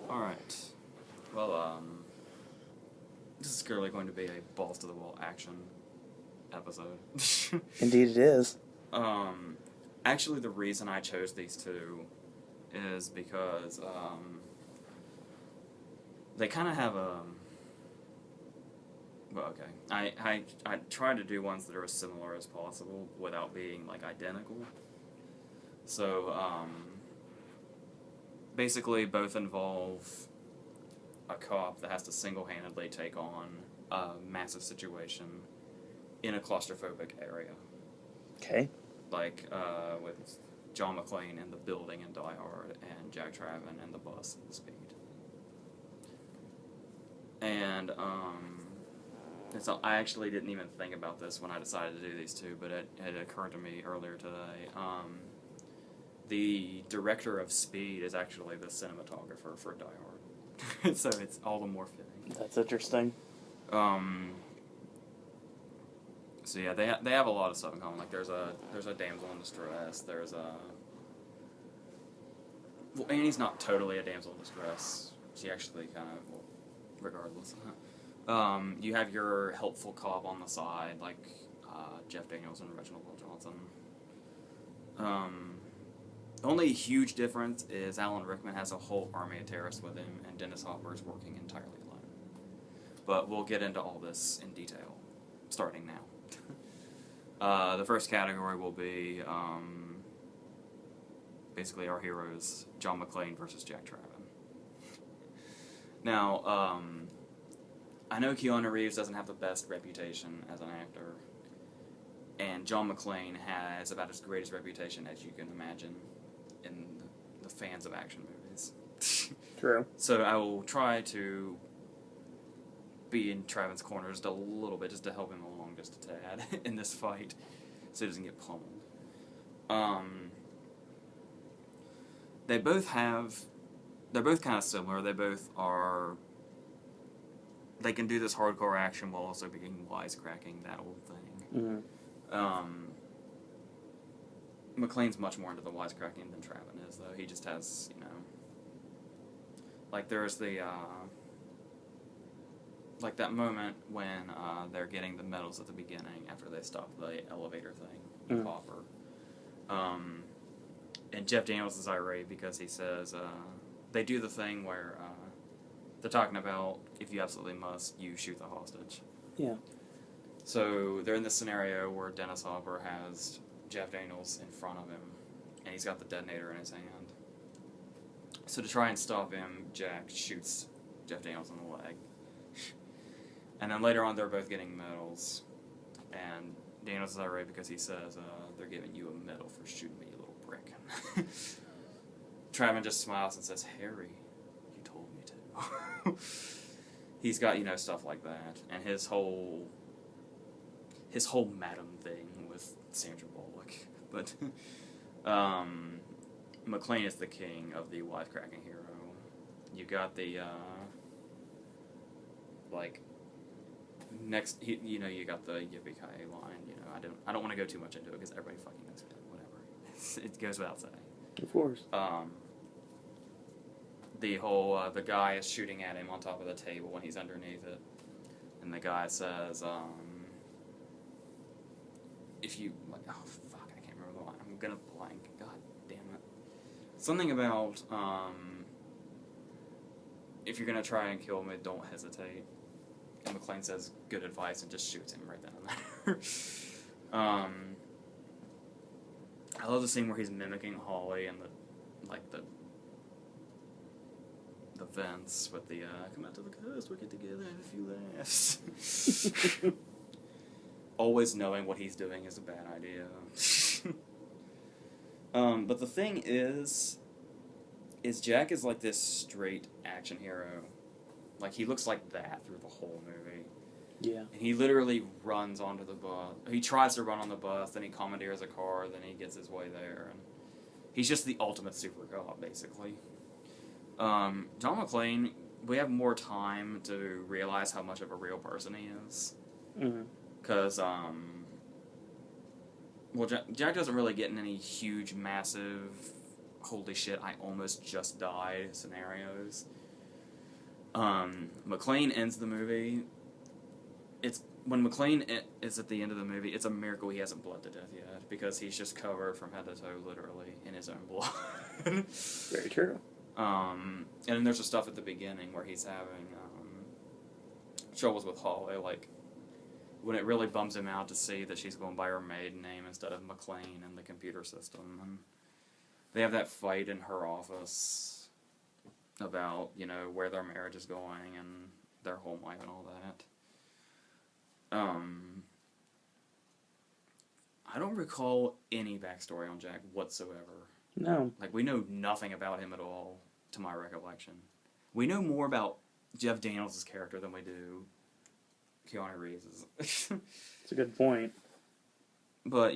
Alright. Well, this is clearly going to be a balls to the wall action episode. Indeed it is. Actually, the reason I chose these two is because, they kind of have a... Well, okay. I try to do ones that are as similar as possible without being, like, identical. So, basically both involve a cop that has to single-handedly take on a massive situation in a claustrophobic area. Okay. Like, with John McClane in the building in Die Hard, and Jack Traven in the bus in Speed. And, so I actually didn't even think about this when I decided to do these two, but it occurred to me earlier today. The director of Speed is actually the cinematographer for Die Hard. So it's all the more fitting. That's interesting. So yeah, they have a lot of stuff in common. Like there's a damsel in distress. There's a... Well, Annie's not totally a damsel in distress. She actually kind of... Well, regardless. You have your helpful cop on the side, like Jeff Daniels and Reginald Will Johnson. The only huge difference is Alan Rickman has a whole army of terrorists with him, and Dennis Hopper is working entirely alone. But we'll get into all this in detail, starting now. The first category will be basically our heroes, John McClane versus Jack Traven. Now, I know Keanu Reeves doesn't have the best reputation as an actor, and John McClane has about as great a reputation as you can imagine in the fans of action movies. True. So I will try to be in Traven's corner just a little bit, just to help him along just a tad in this fight, so he doesn't get pummeled. They're both kind of similar. They both are... They can do this hardcore action while also being wisecracking, that old thing. Mm-hmm. McClane's much more into the wisecracking than Traven is, though. He just has, you know... Like, there's the, like that moment when they're getting the medals at the beginning after they stop the elevator thing with Hopper. And Jeff Daniels is irate because he says, they do the thing where they're talking about, if you absolutely must, you shoot the hostage. Yeah. So they're in this scenario where Dennis Hopper has Jeff Daniels in front of him, and he's got the detonator in his hand. So to try and stop him, Jack shoots Jeff Daniels in the leg. And then later on, they're both getting medals, and Daniels is irate because he says, they're giving you a medal for shooting me, you little brick. Traven just smiles and says, Harry, you told me to. He's got, you know, stuff like that, and his whole Madam thing with Sandra Bullock. But McClane is the king of the wisecracking hero. You got the like next, you know, you got the yippee-ki-yay line. You know, I don't want to go too much into it because everybody fucking knows it. Whatever, it goes without saying. Of course. The whole the guy is shooting at him on top of the table when he's underneath it, and the guy says, if you, like, oh fuck, I can't remember the line. I'm gonna blank. God damn it. Something about if you're gonna try and kill me, don't hesitate. And McClane says good advice and just shoots him right then and there. I love the scene where he's mimicking Holly and the vents with the come out to the coast, we'll get together, have a few laughs. Always knowing what he's doing is a bad idea. But the thing is Jack is like this straight action hero. Like, he looks like that through the whole movie. Yeah. And he literally runs onto the bus. He tries to run on the bus, then he commandeers a car, then he gets his way there. And he's just the ultimate super cop, basically. John McClane, we have more time to realize how much of a real person he is. Because, well, Jack doesn't really get in any huge, massive, holy shit, I almost just died scenarios. McClane ends the movie. When McClane is at the end of the movie, it's a miracle he hasn't bled to death yet, because he's just covered from head to toe, literally, in his own blood. Very true. And then there's the stuff at the beginning where he's having troubles with Holly, like when it really bums him out to see that she's going by her maiden name instead of McClane in the computer system. And they have that fight in her office about, where their marriage is going and their home life and all that. I don't recall any backstory on Jack whatsoever. No. Like, we know nothing about him at all, to my recollection. We know more about Jeff Daniels' character than we do Keanu Reeves'. It's a good point. But,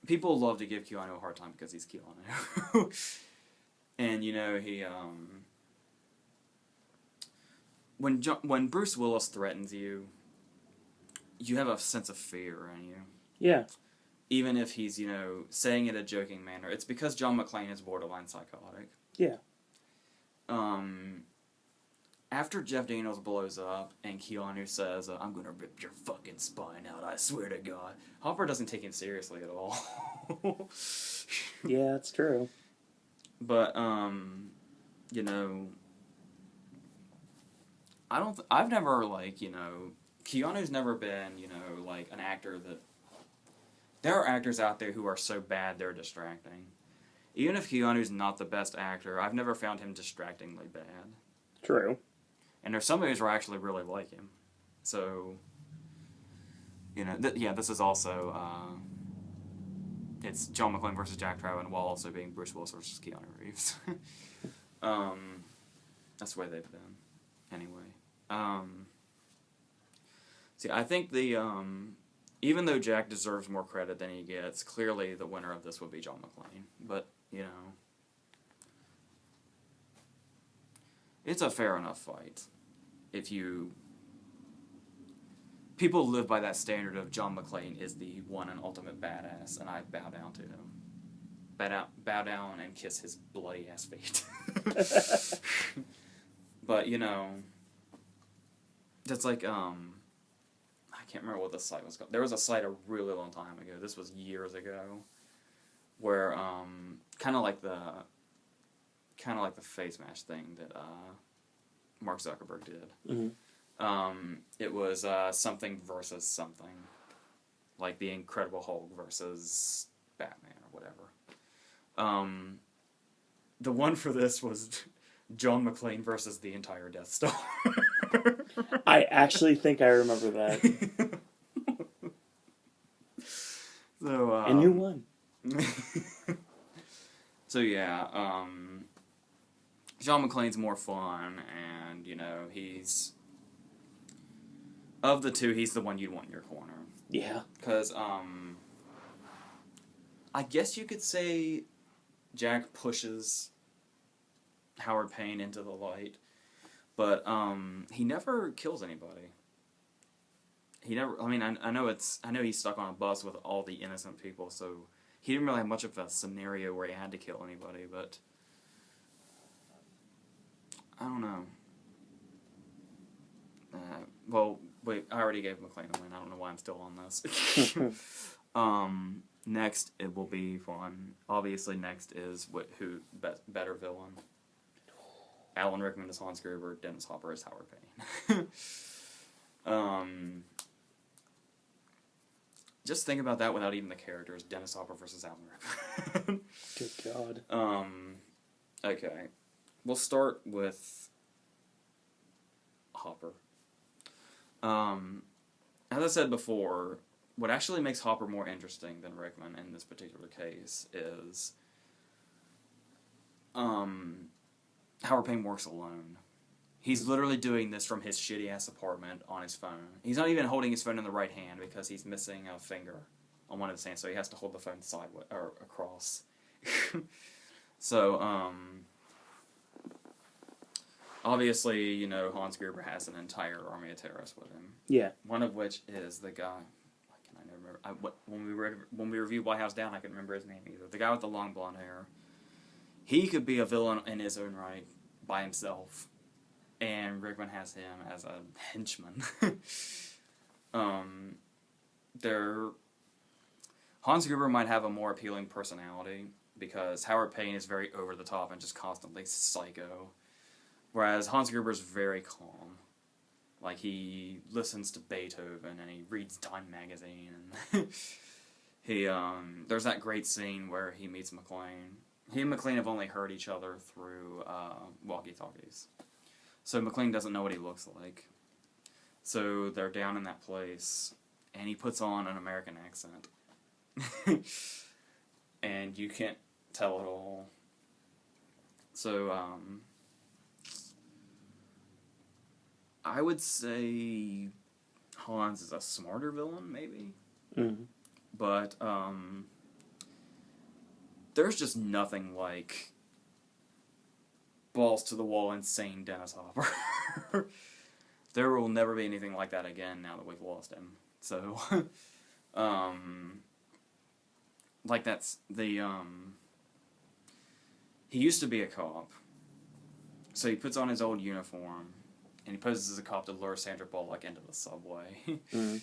people love to give Keanu a hard time because he's Keanu. And, he, when Bruce Willis threatens you, you have a sense of fear in you. Yeah. Even if he's, saying it in a joking manner. It's because John McClane is borderline psychotic. Yeah. After Jeff Daniels blows up and Keanu says, I'm gonna rip your fucking spine out, I swear to God, Hopper doesn't take him seriously at all. Yeah, it's true. But, I've never, Keanu's never been, an actor that... There are actors out there who are so bad they're distracting. Even if Keanu's not the best actor, I've never found him distractingly bad. True. And there's some movies where I actually really like him. So, this is also, it's John McClane versus Jack Trout, while also being Bruce Willis versus Keanu Reeves. That's the way they've been. Anyway. I think even though Jack deserves more credit than he gets, clearly the winner of this would be John McClane. But, it's a fair enough fight. People live by that standard of John McClane is the one and ultimate badass, and I bow down to him. Bow down and kiss his bloody ass feet. But, that's like, I can't remember what the site was called. There was a site a really long time ago, this was years ago, where, kind of like the face mash thing that, Mark Zuckerberg did. Mm-hmm. It was, something versus something. Like the Incredible Hulk versus Batman or whatever. The one for this was John McClane versus the entire Death Star. I actually think I remember that. So, and you won. So yeah, John McClane's more fun, and he's of the two, he's the one you'd want in your corner. Yeah. Because I guess you could say Jack pushes Howard Payne into the light, but he never kills anybody. He never. I mean, I know he's stuck on a bus with all the innocent people, so he didn't really have much of a scenario where he had to kill anybody. But I don't know. Well, wait, I already gave McClane a win. I don't know why I'm still on this. Next, it will be fun. Obviously, next is who better villain. Alan Rickman is Hans Gruber, Dennis Hopper is Howard Payne. Just think about that without even the characters. Dennis Hopper versus Alan Rickman. Good God. Okay. We'll start with Hopper. As I said before, what actually makes Hopper more interesting than Rickman in this particular case is Howard Payne works alone. He's literally doing this from his shitty-ass apartment on his phone. He's not even holding his phone in the right hand because he's missing a finger on one of his hands, so he has to hold the phone sideways or across. So, obviously, Hans Gruber has an entire army of terrorists with him. Yeah. One of which is the guy. I never remember. When we reviewed White House Down, I couldn't remember his name either. The guy with the long blonde hair. He could be a villain in his own right by himself, and Rickman has him as a henchman. Hans Gruber might have a more appealing personality because Howard Payne is very over the top and just constantly psycho, whereas Hans Gruber's very calm. Like, he listens to Beethoven and he reads Time magazine, and there's that great scene where he meets McClane. He and McClane have only heard each other through walkie-talkies. So McClane doesn't know what he looks like. So they're down in that place, and he puts on an American accent. And you can't tell at all. So, I would say Hans is a smarter villain, maybe. Mm-hmm. But, there's just nothing like balls to the wall insane Dennis Hopper. There will never be anything like that again now that we've lost him. So, like that's the, he used to be a cop. So he puts on his old uniform, and he poses as a cop to lure Sandra Bullock into the subway. Mm-hmm.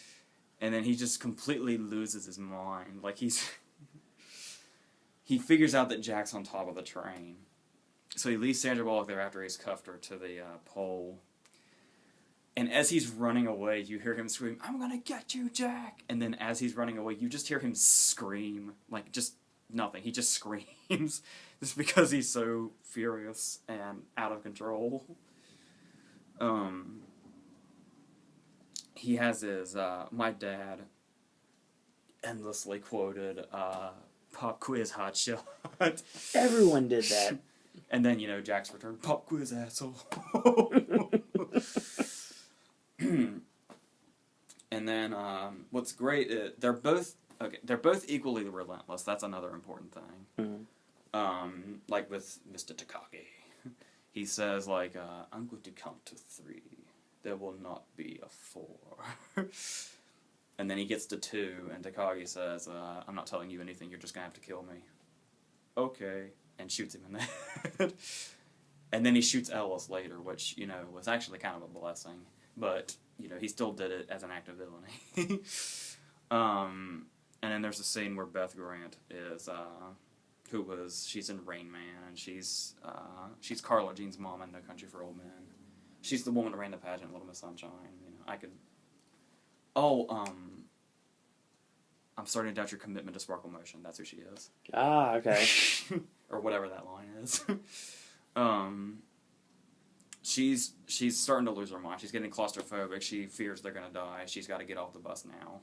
And then he just completely loses his mind. Like, he figures out that Jack's on top of the train. So he leaves Sandra Bullock there after he's cuffed her to the pole. And as he's running away, you hear him scream, "I'm gonna get you, Jack!" And then as he's running away, you just hear him scream. Like, just nothing. He just screams. Just because he's so furious and out of control. He has his, my dad endlessly quoted, "Pop quiz hot shot." Everyone did that. And then, Jack's return, "Pop quiz asshole." And then, what's great is they're both equally relentless. That's another important thing. Mm-hmm. Like with Mr. Takagi. He says, like, "I'm going to count to 3. There will not be a 4. And then he gets to 2, and Takagi says, "I'm not telling you anything, you're just going to have to kill me." "Okay." And shoots him in the head. And then he shoots Ellis later, which, was actually kind of a blessing. But, he still did it as an act of villainy. And then there's a scene where Beth Grant is, she's in Rain Man, and she's Carla Jean's mom in No Country for Old Men. She's the woman that ran the pageant, Little Miss Sunshine. I'm starting to doubt your commitment to Sparkle Motion. That's who she is. Ah, okay. Or whatever that line is. She's starting to lose her mind. She's getting claustrophobic. She fears they're going to die. She's got to get off the bus now.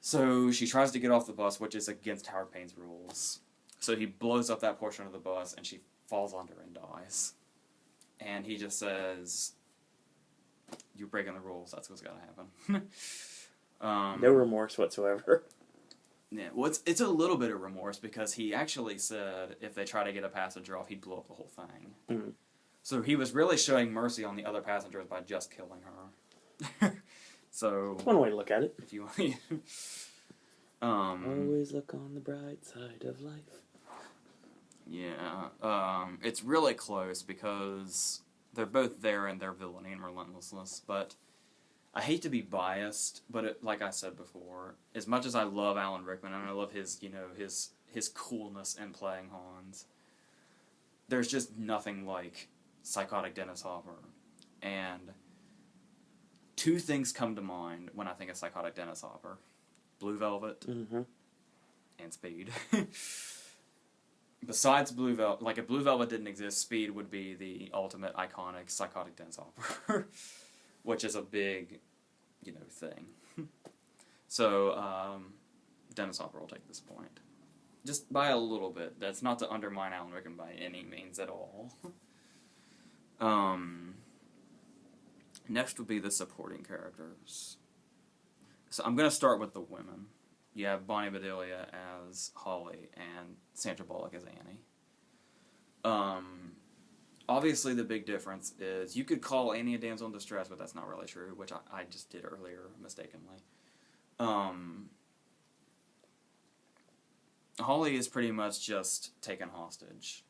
So she tries to get off the bus, which is against Howard Payne's rules. So he blows up that portion of the bus, and she falls under and dies. And he just says, "You're breaking the rules. That's what's got to happen." No remorse whatsoever. Yeah, well, it's a little bit of remorse because he actually said if they try to get a passenger off, he'd blow up the whole thing. Mm-hmm. So he was really showing mercy on the other passengers by just killing her. So One way to look at it. if you want, Always look on the bright side of life. yeah, it's really close because they're both there in their villainy and relentlessness, but I hate to be biased, but like I said before, as much as I love Alan Rickman and I love his, his coolness in playing Hans, there's just nothing like Psychotic Dennis Hopper. And 2 things come to mind when I think of Psychotic Dennis Hopper: Blue Velvet and Speed. Besides Blue Velvet, like if Blue Velvet didn't exist, Speed would be the ultimate iconic Psychotic Dennis Hopper. Which is a big, thing. So, Dennis Hopper will take this point. Just by a little bit. That's not to undermine Alan Rickman by any means at all. Next would be the supporting characters. So I'm going to start with the women. You have Bonnie Bedelia as Holly and Sandra Bullock as Annie. Obviously, the big difference is you could call Annie a damsel in distress, but that's not really true, which I just did earlier mistakenly. Holly is pretty much just taken hostage.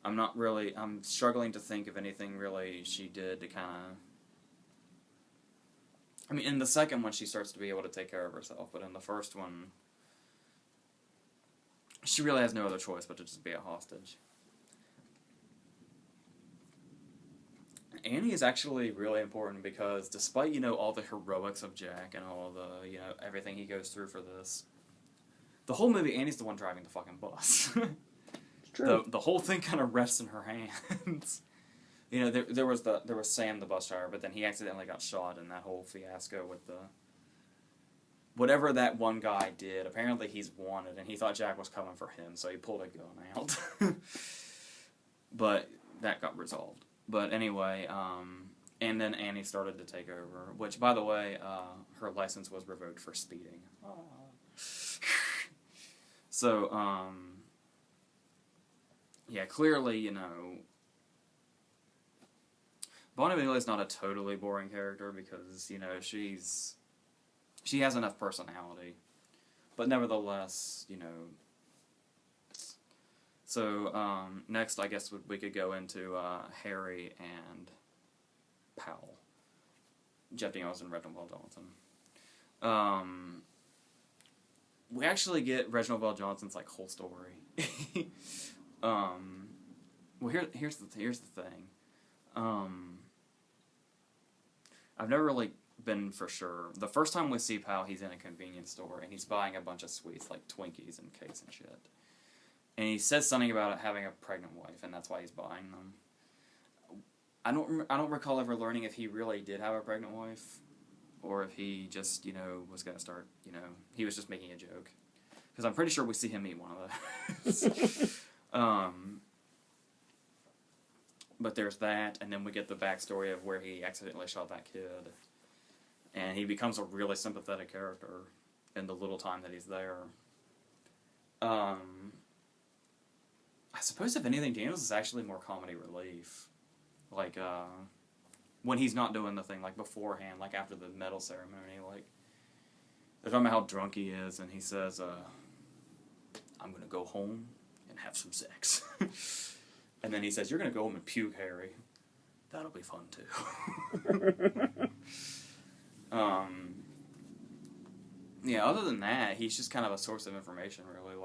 I'm struggling to think of anything really she did to kind of. I mean, in the second one, she starts to be able to take care of herself, but in the first one, she really has no other choice but to just be a hostage. Annie is actually really important because despite, all the heroics of Jack and all the, everything he goes through for this, the whole movie, Annie's the one driving the fucking bus. It's true. The whole thing kind of rests in her hands. There was Sam the bus driver, but then he accidentally got shot in that whole fiasco with the whatever that one guy did. Apparently he's wanted, and he thought Jack was coming for him, so he pulled a gun out. But that got resolved. But anyway, and then Annie started to take over, which, by the way, her license was revoked for speeding. So, yeah, clearly, Bonnie is not a totally boring character because, she has enough personality. But nevertheless, So, next I guess we could go into Harry and Powell. Jeff Daniels and Reginald Johnson. We actually get Reginald Bell Johnson's whole story. Well, here's the thing. I've never really been for sure. The first time we see Powell, he's in a convenience store and he's buying a bunch of sweets like Twinkies and cakes and shit. And he says something about having a pregnant wife, and that's why he's buying them. I don't recall ever learning if he really did have a pregnant wife, or if he just was gonna start he was just making a joke. Because I'm pretty sure we see him eat one of those. But there's that, and then we get the backstory of where he accidentally shot that kid. And he becomes a really sympathetic character in the little time that he's there. I suppose, if anything, Daniels is actually more comedy relief. When he's not doing the thing, beforehand, after the medal ceremony, they're talking about how drunk he is, and he says, I'm gonna go home and have some sex. And then he says, you're gonna go home and puke, Harry. That'll be fun, too. Yeah, other than that, he's just kind of a source of information, really.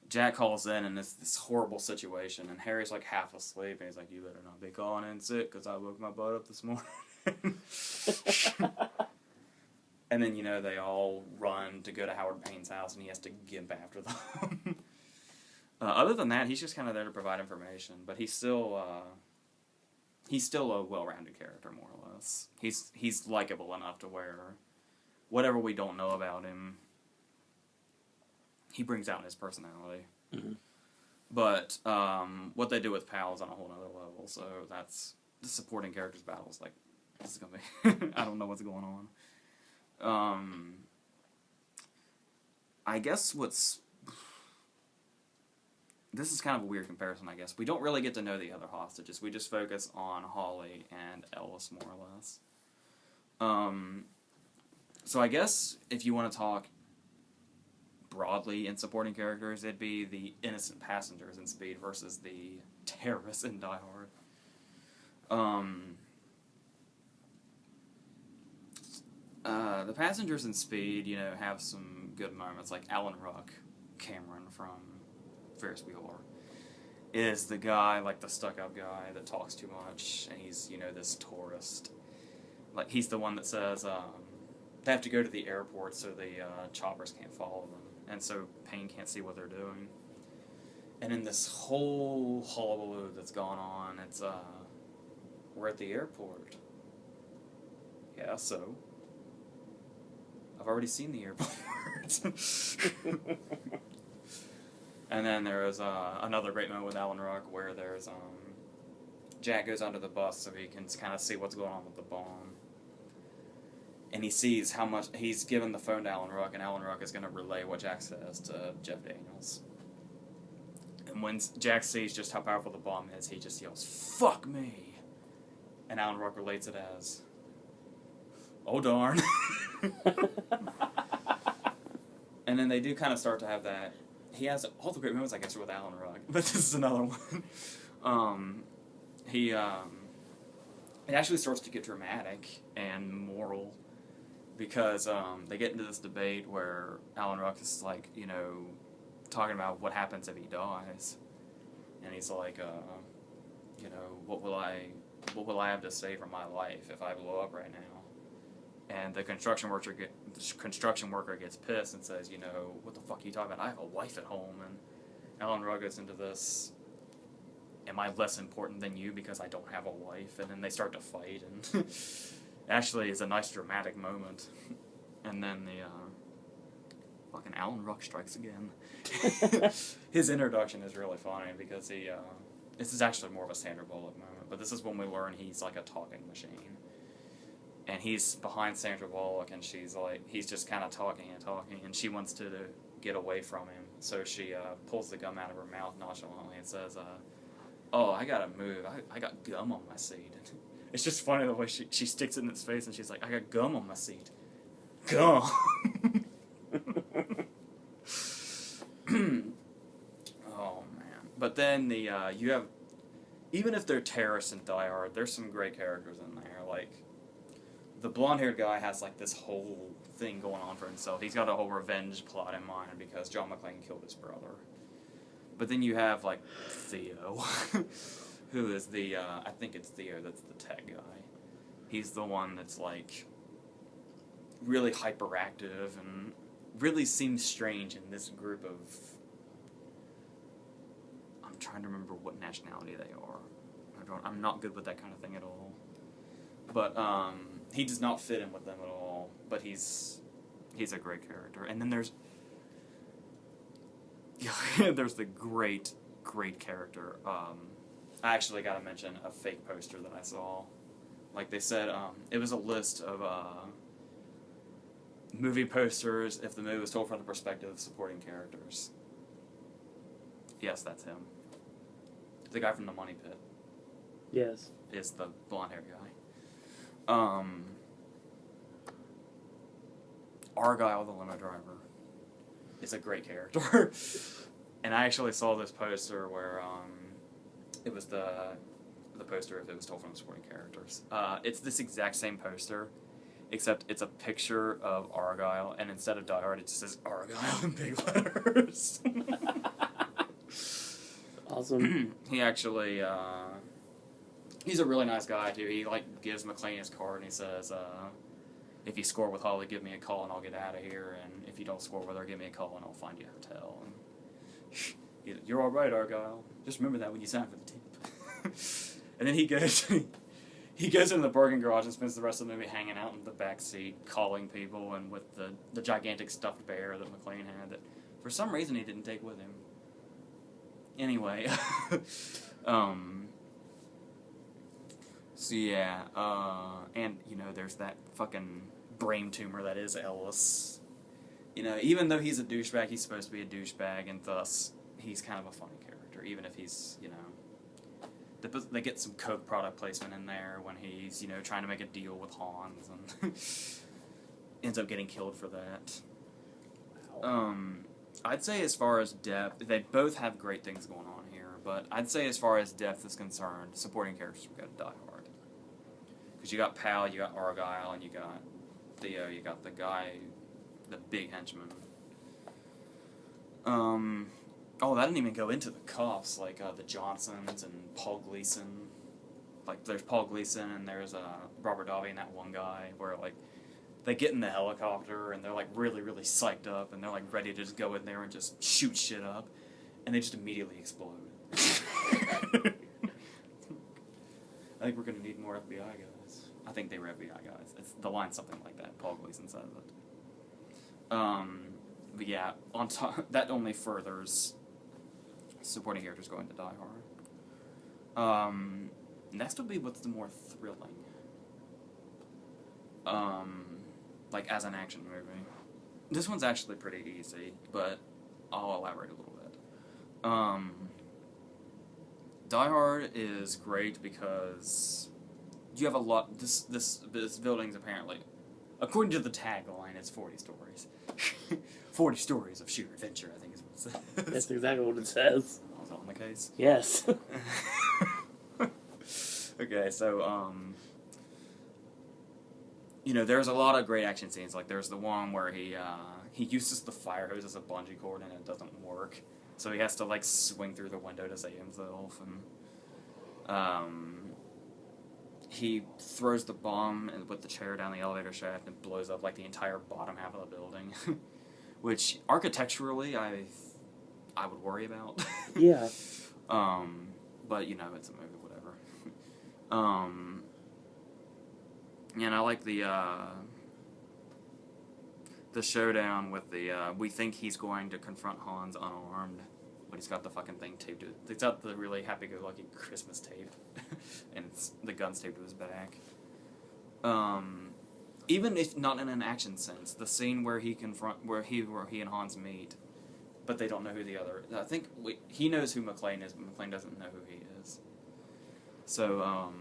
Jack calls in and it's this horrible situation, and Harry's half asleep, and he's like, you better not be calling in sick, because I woke my butt up this morning. And then, they all run to go to Howard Payne's house, and he has to gimp after them. Other than that, he's just kind of there to provide information, but he's still a well-rounded character, more or less. He's likable enough to where whatever we don't know about him, he brings out in his personality. Mm-hmm. But what they do with Powell is on a whole other level, so that's the supporting characters battles. This is gonna be I don't know what's going on. I guess this is kind of a weird comparison, I guess. We don't really get to know the other hostages. We just focus on Holly and Ellis, more or less. So I guess if you want to talk broadly in supporting characters, it'd be the innocent passengers in Speed versus the terrorists in Die Hard. The passengers in Speed, have some good moments, like Alan Ruck, Cameron from Ferris Bueller, is the guy, the stuck-up guy that talks too much, and he's, this tourist. He's the one that says, they have to go to the airport so the choppers can't follow them, and so Payne can't see what they're doing. And in this whole hullabaloo that's gone on, it's, we're at the airport. Yeah, so? I've already seen the airport. And then there was another great moment with Alan Ruck where there's Jack goes onto the bus so he can kind of see what's going on with the bomb. And he sees how much he's given the phone to Alan Ruck, and Alan Ruck is going to relay what Jack says to Jeff Daniels. And when Jack sees just how powerful the bomb is, he just yells, "Fuck me!" And Alan Ruck relates it as, "Oh darn." And then they do kind of start to have that he has all the great moments, I guess, with Alan Ruck, but this is another one. It actually starts to get dramatic and moral because they get into this debate where Alan Ruck is like, you know, talking about what happens if he dies, and he's like, you know, what will I have to say for my life if I blow up right now? And the construction worker gets pissed and says, you know, what the fuck are you talking about? I have a wife at home. And Alan Ruck gets into this, am I less important than you because I don't have a wife? And then they start to fight, and actually it's a nice dramatic moment. And then the fucking Alan Ruck strikes again. His introduction is really funny because this is actually more of a Sandra Bullock moment, but this is when we learn he's like a talking machine. And he's behind Sandra Bullock, and he's just kind of talking, and she wants to get away from him. So she pulls the gum out of her mouth nonchalantly and says, oh, I gotta move. I got gum on my seat. It's just funny the way she sticks it in his face, and she's like, I got gum on my seat. Gum! Oh, man. But then you have, even if they're terrorists in Die Hard, there's some great characters in there. Like, the blonde-haired guy has, like, this whole thing going on for himself. He's got a whole revenge plot in mind because John McClane killed his brother. But then you have, like, Theo, who is I think it's Theo that's the tech guy. He's the one that's, like, really hyperactive and really seems strange in this group of, I'm trying to remember what nationality they are. I'm not good with that kind of thing at all. But, he does not fit in with them at all, but he's a great character. And then there's the great character. I actually got to mention a fake poster that I saw. Like they said, it was a list of movie posters if the movie was told from the perspective of supporting characters. Yes, that's him. The guy from The Money Pit. Yes. Is the blonde-haired guy. Argyle, the limo driver, is a great character. And I actually saw this poster where it was the poster if it was told from supporting characters. It's this exact same poster, except it's a picture of Argyle, and instead of Die Hard, it just says Argyle in big letters. Awesome. He actually, he's a really nice guy, too. He, like, gives McClane his card, and he says, if you score with Holly, give me a call, and I'll get out of here, and if you don't score with her, give me a call, and I'll find you a hotel. And you're all right, Argyle. Just remember that when you sign for the team. And then he goes into the parking garage and spends the rest of the movie hanging out in the back seat, calling people, and with the gigantic stuffed bear that McClane had that, for some reason, he didn't take with him. Anyway, so yeah, and, you know, there's that fucking brain tumor that is Ellis. You know, even though he's a douchebag, he's supposed to be a douchebag, and thus, he's kind of a funny character, even if he's, you know, they get some Coke product placement in there when he's, you know, trying to make a deal with Hans, and ends up getting killed for that. Wow. I'd say as far as depth, they both have great things going on here, but I'd say as far as depth is concerned, supporting characters, we got Die Hard. Because you got Pal, you got Argyle, and you got Theo, you got the guy, the big henchman. Oh, that didn't even go into the cops, like the Johnsons and Paul Gleason. Like, there's Paul Gleason and there's Robert Davi and that one guy where, like, they get in the helicopter and they're, like, really, really psyched up and they're, like, ready to just go in there and just shoot shit up. And they just immediately explode. I think we're going to need more FBI guys. I think they were FBI guys. The line's something like that. Paul Gleason says it. But yeah, on top, that only furthers supporting characters going to Die Hard. Next would be what's the more thrilling. Like as an action movie. This one's actually pretty easy, but I'll elaborate a little bit. Die Hard is great because you have a lot. This building's apparently, according to the tagline, it's 40 stories. 40 stories of sheer adventure, I think is what it says. That's exactly what it says. Was it on the case? Yes. Okay, so, you know, there's a lot of great action scenes. Like, there's the one where he uses the fire hose as a bungee cord and it doesn't work. So he has to, like, swing through the window to save himself. And, he throws the bomb with the chair down the elevator shaft and blows up, like, the entire bottom half of the building. Which, architecturally, I would worry about. Yeah. But, you know, it's a movie, whatever. And I like the showdown with we think he's going to confront Hans unarmed, but he's got the fucking thing taped to it. It's got the really happy-go-lucky Christmas tape, and the gun's taped to his back. Even if not in an action sense, the scene where he and Hans meet, but they don't know who the other. I think he knows who McClane is, but McClane doesn't know who he is. So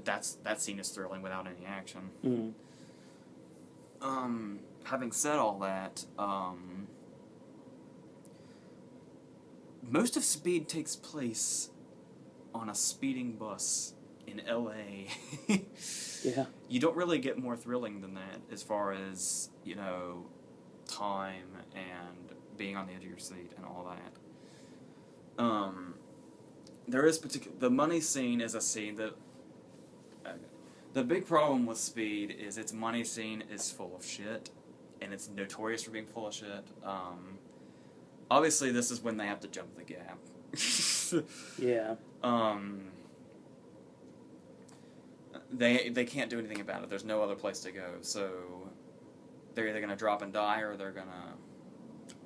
that scene is thrilling without any action. Mm. Having said all that, most of Speed takes place on a speeding bus in L.A. Yeah. You don't really get more thrilling than that as far as, you know, time and being on the edge of your seat and all that. There is the money scene is a scene that... The big problem with Speed is its money scene is full of shit, and it's notorious for being full of shit. Obviously, this is when they have to jump the gap. Yeah. They can't do anything about it. There's no other place to go, so they're either going to drop and die, or they're going to...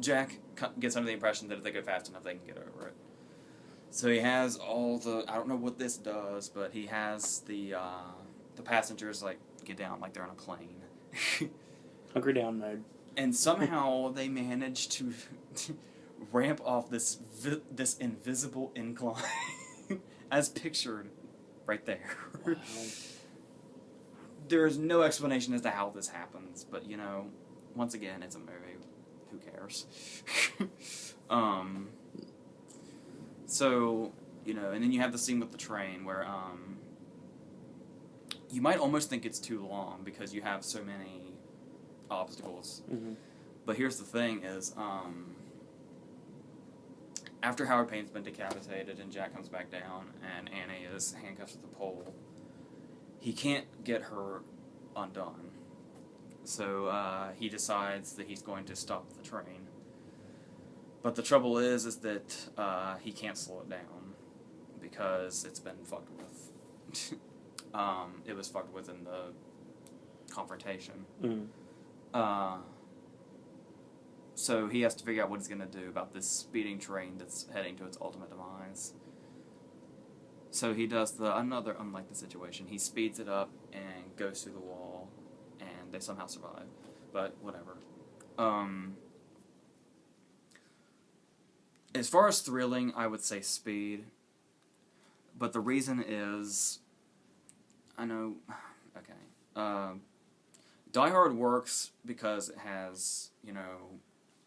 Jack gets under the impression that if they go fast enough, they can get over it. So he has all the... I don't know what this does, but he has the passengers, like, get down like they're on a plane. Hunker down mode. And somehow they manage to ramp off this invisible incline as pictured right there. Wow. There is no explanation as to how this happens, but, you know, once again, it's a movie. Who cares? So, you know, and then you have the scene with the train where, you might almost think it's too long because you have so many obstacles. Mm-hmm. But here's the thing is, after Howard Payne's been decapitated and Jack comes back down and Annie is handcuffed to the pole, he can't get her undone. So he decides that he's going to stop the train. But the trouble is that he can't slow it down because it's been fucked with. It was fucked with in the confrontation. Mm. So he has to figure out what he's going to do about this speeding train that's heading to its ultimate demise. So he does another unlikely situation. He speeds it up and goes through the wall, and they somehow survive. But whatever. As far as thrilling, I would say Speed. But the reason is... I know... Okay. Die Hard works because it has, you know...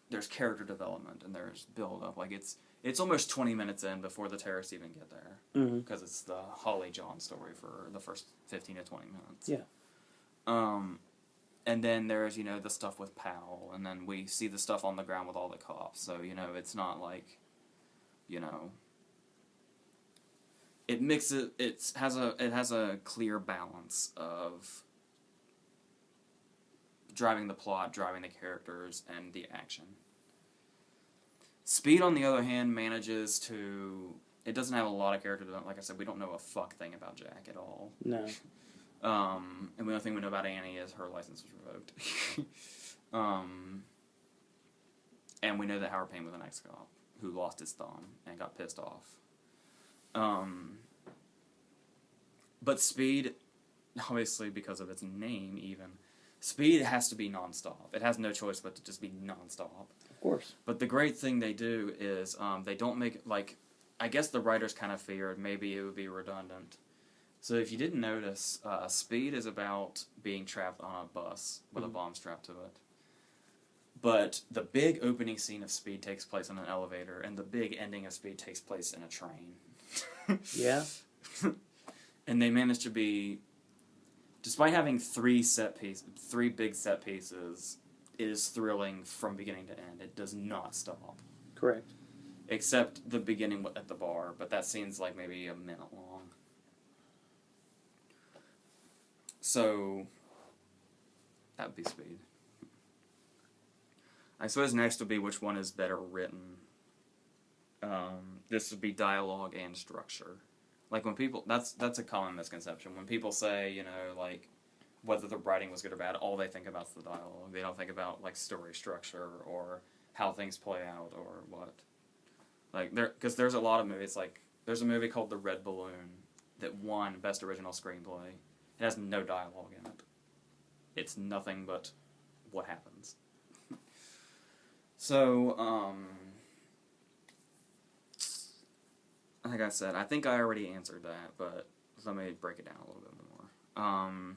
There's character development and there's build-up. Like, it's almost 20 minutes in before the terrorists even get there. Because it's the Holly John story for the first 15 to 20 minutes. Yeah. And then there's, you know, the stuff with Powell, and then we see the stuff on the ground with all the cops. So, you know, it's not like, you know, it has a clear balance of driving the plot, driving the characters, and the action. Speed, on the other hand, manages to... It doesn't have a lot of character development. Like I said, we don't know a fuck thing about Jack at all. No. And the only thing we know about Annie is her license was revoked. And we know that Howard Payne was an ex-cop who lost his thumb and got pissed off. But Speed, obviously because of its name even, Speed has to be nonstop. It has no choice but to just be nonstop. Of course. But the great thing they do is they don't make, like, I guess the writers kind of feared maybe it would be redundant. So if you didn't notice, Speed is about being trapped on a bus with a bomb strapped to it. But the big opening scene of Speed takes place in an elevator, and the big ending of Speed takes place in a train. Yeah. And they managed to be, despite having three big set pieces, it is thrilling from beginning to end. It does not stop. Correct. Except the beginning at the bar, but that scene's like maybe a minute long. So, that would be Speed. I suppose next would be which one is better written. This would be dialogue and structure. Like when people, that's a common misconception. When people say, you know, like, whether the writing was good or bad, all they think about is the dialogue. They don't think about, like, story structure or how things play out or what. Like, because there's a lot of movies, like, there's a movie called The Red Balloon that won Best Original Screenplay. It has no dialogue in it. It's nothing but what happens. So, like I said, I think I already answered that, but let me break it down a little bit more.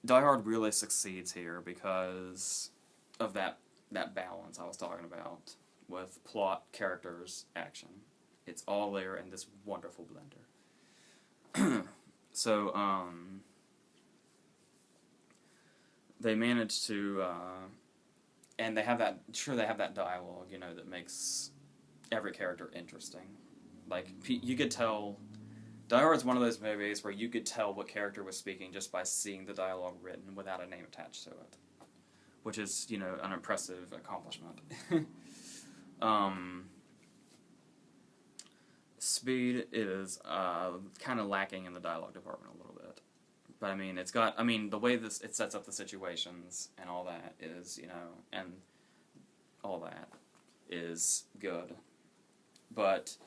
Die Hard really succeeds here because of that balance I was talking about with plot, characters, action. It's all there in this wonderful blender. So, they managed to, and they have that dialogue, you know, that makes every character interesting. Like, you could tell, Die Hard is one of those movies where you could tell what character was speaking just by seeing the dialogue written without a name attached to it. Which is, you know, an impressive accomplishment. Speed is kind of lacking in the dialogue department a little bit. But I mean, the way it sets up the situations and all that is, you know, and all that is good. But,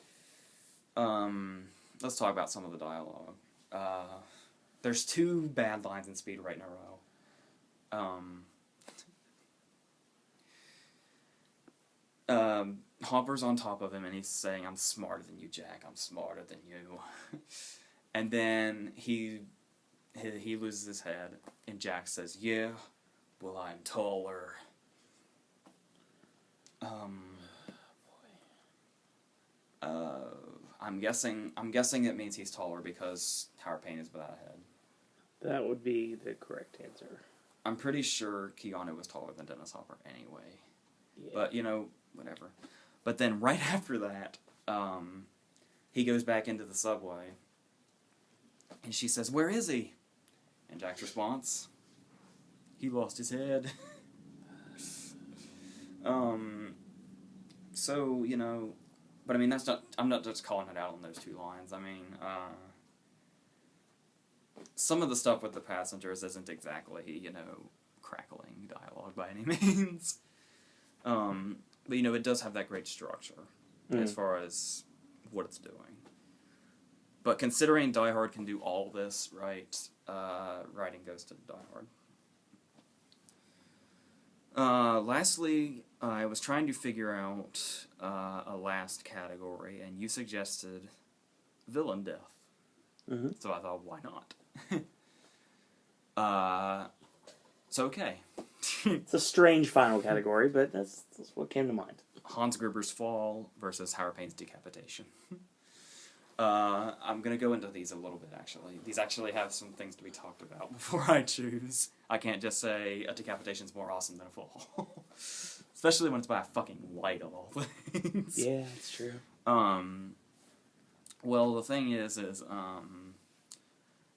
let's talk about some of the dialogue. There's two bad lines in Speed right in a row. Hopper's on top of him and he's saying, "I'm smarter than you, Jack, I'm smarter than you." And then he loses his head and Jack says, "Yeah, well, I'm taller." I'm guessing it means he's taller because Howard Payne is without a head. That would be the correct answer. I'm pretty sure Keanu was taller than Dennis Hopper anyway. Yeah. But, you know, whatever. But then right after that, he goes back into the subway. And she says, "Where is he?" And Jack's response, "He lost his head." So, you know, but I mean, I'm not just calling it out on those two lines. I mean, some of the stuff with the passengers isn't exactly, you know, crackling dialogue by any means. But, you know, it does have that great structure as far as what it's doing. But considering Die Hard can do all this, right, writing goes to Die Hard. Lastly, I was trying to figure out a last category, and you suggested villain death. Mm-hmm. So I thought, why not? It's okay. It's a strange final category, but that's what came to mind. Hans Gruber's fall versus Howard Payne's decapitation. I'm going to go into these a little bit, actually. These actually have some things to be talked about before I choose. I can't just say a decapitation's more awesome than a fall. Especially when it's by a fucking light of all things. Yeah, that's true. Well, the thing is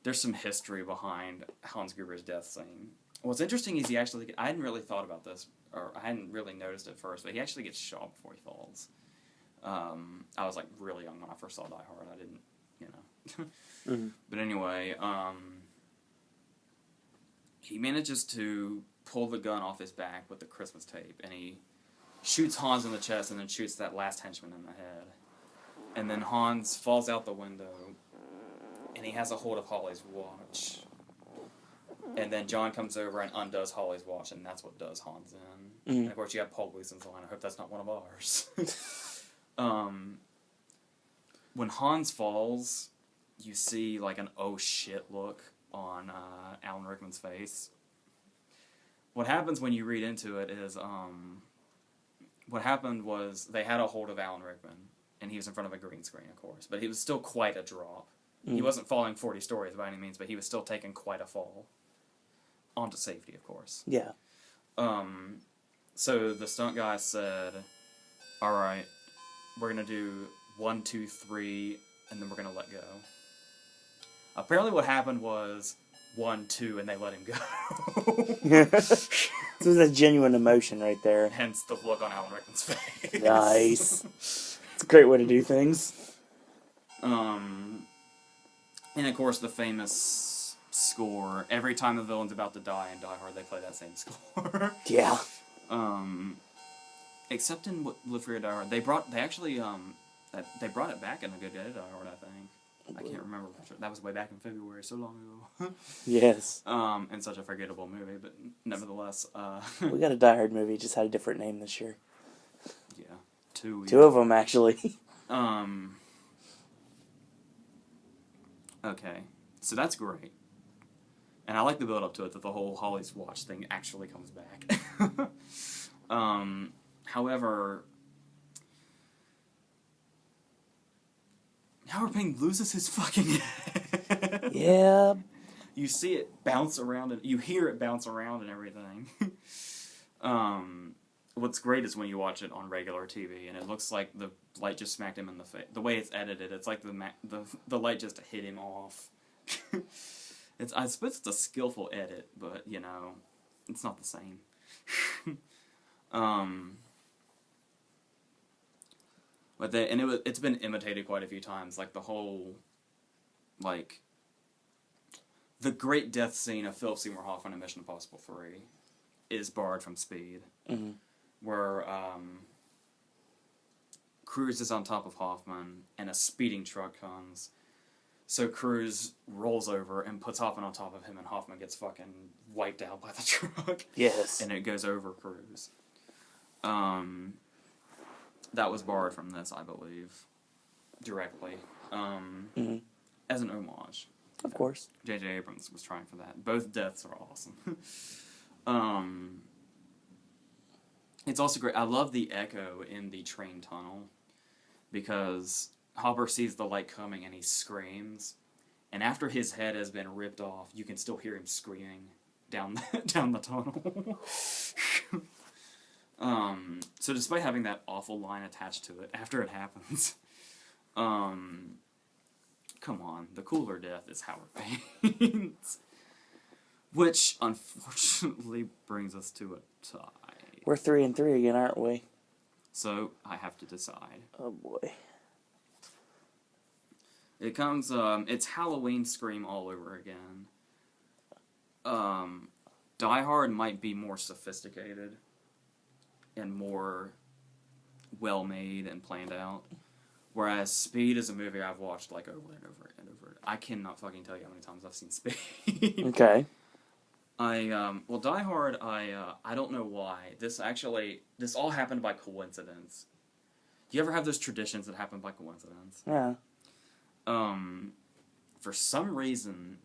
there's some history behind Hans Gruber's death scene. What's interesting is I hadn't really thought about this, or I hadn't really noticed it first, but he actually gets shot before he falls. I was, like, really young when I first saw Die Hard. I didn't, you know. Mm-hmm. But anyway, he manages to pull the gun off his back with the Christmas tape, and he shoots Hans in the chest and then shoots that last henchman in the head. And then Hans falls out the window, and he has a hold of Holly's watch. And then John comes over and undoes Holly's watch, and that's what does Hans in. Mm-hmm. And of course, you have Paul Gleason's line, "I hope that's not one of ours." When Hans falls, you see, like, an oh shit look on Alan Rickman's face. what happens when you read into it is, what happened was they had a hold of Alan Rickman, and he was in front of a green screen, of course, but he was still quite a drop. He wasn't falling 40 stories by any means, but he was still taking quite a fall. Onto safety, of course. Yeah. So the stunt guy said, all right, we're going to do 1, 2, 3, and then we're going to let go. Apparently what happened was 1, 2, and they let him go. This was a genuine emotion right there. Hence the look on Alan Rickman's face. Nice. It's a great way to do things. And of course the famous score. Every time the villain's about to die in Die Hard, they play that same score. Yeah. Except in Live Free or Die Hard, they brought it back in A Good Day to Die Hard, I think. I can't remember. That was way back in February, so long ago. Yes. And such a forgettable movie, but nevertheless, We got a Die Hard movie, just had a different name this year. yeah, two of them, actually. Okay, so that's great. And I like the build up to it, that the whole Holly's Watch thing actually comes back. However, Howard Payne loses his fucking head. Yeah. You see it bounce around, and you hear it bounce around and everything. What's great is when you watch it on regular TV, and it looks like the light just smacked him in the face. The way it's edited, it's like the light just hit him off. I suppose it's a skillful edit, but, you know, it's not the same. But it's been imitated quite a few times, like the whole, like, the great death scene of Philip Seymour Hoffman in Mission Impossible 3 is borrowed from Speed, where Cruise is on top of Hoffman, and a speeding truck comes. So Cruise rolls over and puts Hoffman on top of him, and Hoffman gets fucking wiped out by the truck. Yes. And it goes over Cruise. That was borrowed from this, I believe, directly, as an homage. Of course. J.J. Abrams was trying for that. Both deaths are awesome. It's also great. I love the echo in the train tunnel, because Hopper sees the light coming and he screams, and after his head has been ripped off, you can still hear him screaming down the tunnel. So despite having that awful line attached to it, after it happens, come on, the cooler death is Howard Payne's. Which, unfortunately, brings us to a tie. We're 3-3 again, aren't we? So, I have to decide. Oh, boy. It comes, it's Halloween Scream all over again. Die Hard might be more sophisticated and more well-made and planned out. Whereas Speed is a movie I've watched, like, over and over and over. I cannot fucking tell you how many times I've seen Speed. Okay. Well, Die Hard, I don't know why. This all happened by coincidence. Do you ever have those traditions that happen by coincidence? Yeah. For some reason,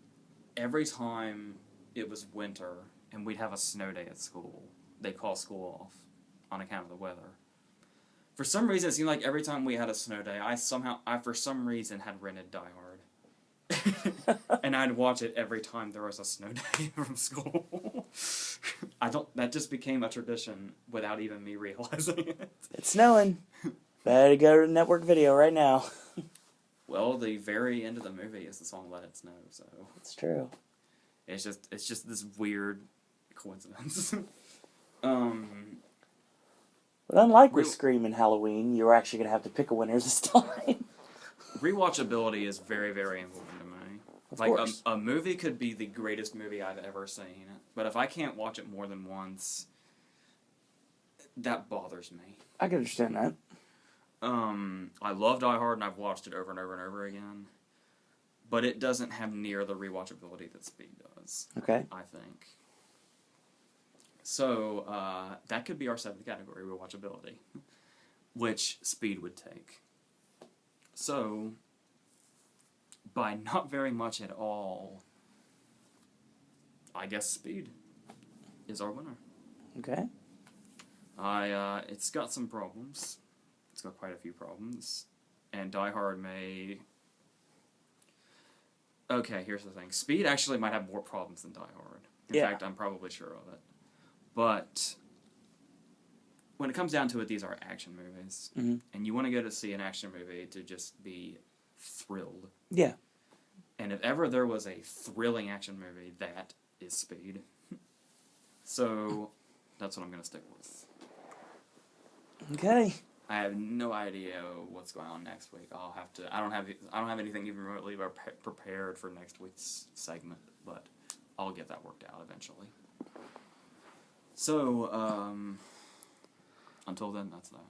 every time it was winter and we'd have a snow day at school, they'd call school off on account of the weather. For some reason, it seemed like every time we had a snow day, I for some reason had rented Die Hard. And I'd watch it every time there was a snow day from school. That just became a tradition without even me realizing it. It's snowing. Better go to network video right now. Well, the very end of the movie is the song Let It Snow, so. It's true. It's just this weird coincidence. But unlike with Scream and Halloween, you're actually going to have to pick a winner this time. Rewatchability is very, very important to me. Of course. A movie could be the greatest movie I've ever seen, but if I can't watch it more than once, that bothers me. I can understand that. I love Die Hard, and I've watched it over and over and over again, but it doesn't have near the rewatchability that Speed does. Okay. I think. So, that could be our seventh category, rewatchability, which Speed would take. So, by not very much at all, I guess Speed is our winner. Okay. It's got some problems. It's got quite a few problems. And Die Hard may... Okay, here's the thing. Speed actually might have more problems than Die Hard. In fact, I'm probably sure of it. But when it comes down to it, these are action movies. Mm-hmm. And you want to go to see an action movie to just be thrilled. Yeah. And if ever there was a thrilling action movie, that is Speed. So, that's what I'm going to stick with. Okay. I have no idea what's going on next week. I don't have anything even remotely prepared for next week's segment, but I'll get that worked out eventually. So, until then, that's that.